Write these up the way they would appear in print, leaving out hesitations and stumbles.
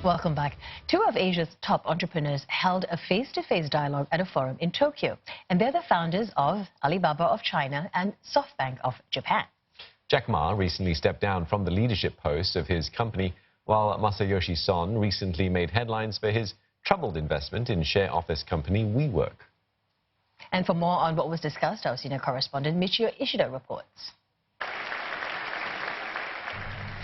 Welcome back. Two of Asia's top entrepreneurs held a face-to-face dialogue at a forum in Tokyo. And they're the founders of Alibaba of China and SoftBank of Japan. Jack Ma recently stepped down from the leadership post of his company, while Masayoshi Son recently made headlines for his troubled investment in share office company WeWork. And for more on what was discussed, our senior correspondent Michio Ishida reports.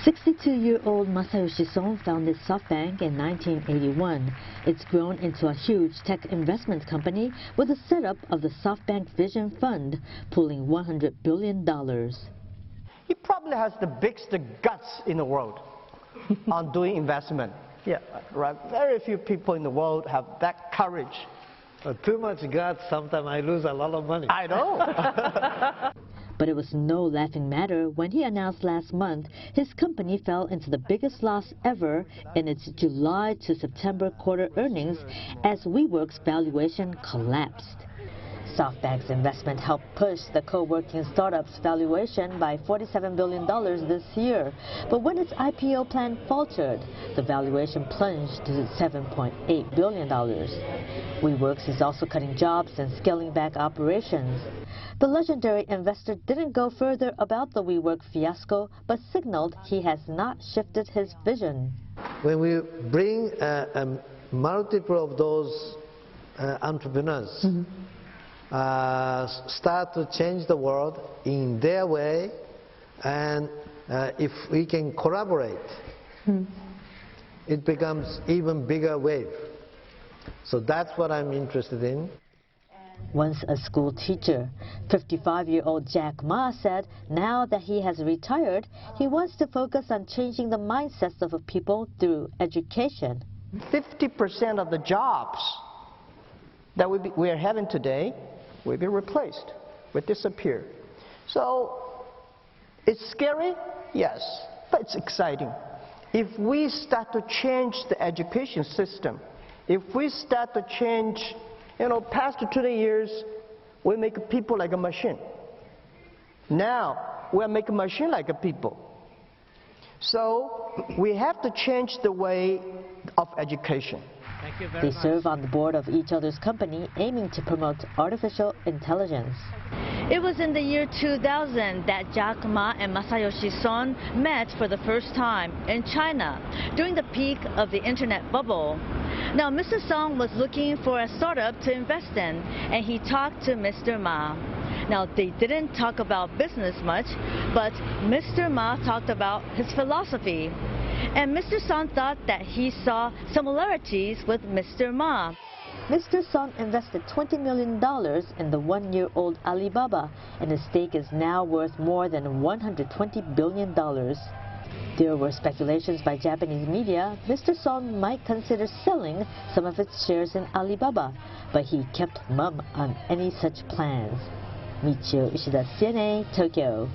62-year-old Masayoshi Son founded SoftBank in 1981. It's grown into a huge tech investment company with a setup of the SoftBank Vision Fund, pooling $100 billion. He probably has the biggest guts in the world on doing investment. Yeah, right. Very few people in the world have that courage. Too much guts, sometimes I lose a lot of money. I know. But it was no laughing matter when he announced last month his company fell into the biggest loss ever in its July to September quarter earnings as WeWork's valuation collapsed. SoftBank's investment helped push the co-working startup's valuation by $47 billion this year. But when its IPO plan faltered, the valuation plunged to $7.8 billion. WeWork is also cutting jobs and scaling back operations. The legendary investor didn't go further about the WeWork fiasco, but signaled he has not shifted his vision. When we bring a multiple of those entrepreneurs, start to change the world in their way, and if we can collaborate, it becomes even bigger wave. So that's what I'm interested in. Once a school teacher, 55-year-old Jack Ma said now that he has retired, he wants to focus on changing the mindsets of people through education. 50% of the jobs that we are having today will be replaced, will disappear. So it's scary, yes, but it's exciting. If we start to change the education system, if we start to change, past 20 years, we make people like a machine. Now, we are making machine like a people. So, we have to change the way of education. They serve on the board of each other's company, aiming to promote artificial intelligence. It was in the year 2000 that Jack Ma and Masayoshi Son met for the first time in China during the peak of the internet bubble. Now, Mr. Son was looking for a startup to invest in, and he talked to Mr. Ma. Now, they didn't talk about business much, but Mr. Ma talked about his philosophy. And Mr. Son thought that he saw similarities with Mr. Ma. Mr. Son invested $20 million in the one-year-old Alibaba, and his stake is now worth more than $120 billion. There were speculations by Japanese media Mr. Son might consider selling some of its shares in Alibaba, but he kept mum on any such plans. Michio Ishida, CNA, Tokyo.